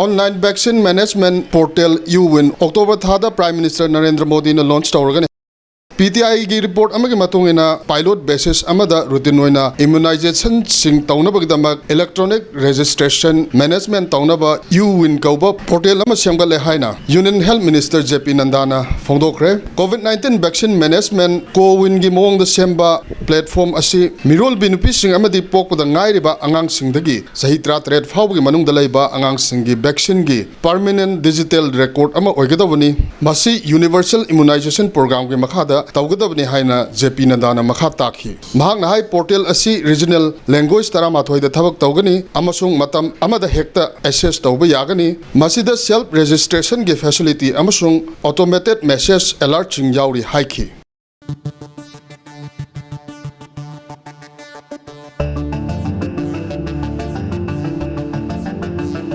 Online vaccine management portal UWIN October thada Prime Minister Narendra Modi na launch tawragani. PTI की report अमगे मतुंगिना pilot basis अमदा routine ओइना immunisation सिंग तौनबगदमक इलेक्ट्रॉनिक रजिस्ट्रेशन मैनेजमेंट तौनब UWIN कौब पोर्टल अम सेमगले हाइना यूनियन हेल्थ मिनिस्टर JP नंदाना फोंदोखरे कोविड-19 वैक्सीन मैनेजमेंट कोविन की मोंग सेमबा प्लेटफॉर्म असि मिरोल बिनुपी सिंग अमदी पोकपद ngairiba angang singdagi sahi 33 फावगी मनुंग दलैबा angang singi वैक्सीन की परमानेंट डिजिटल रिकॉर्ड अम ओइगदबनी मसी यूनिवर्सल इम्यूनाइजेशन प्रोग्राम के मखादा तौगदबनी हाइना JP नंदाना मखा ताखी महांगना हाई पोर्टल असि रीजनल लैंग्वेज तरामाथोइदा थबक तौगनी अमसुंग मतम अमदा हेक्ता एक्सेस तौबा यागनी मसिदा सेल्फ रजिस्ट्रेशन की फैसिलिटी अमसुंग ऑटोमेटेड मैसेज अलर्ट सिंग याउरी हाइखी।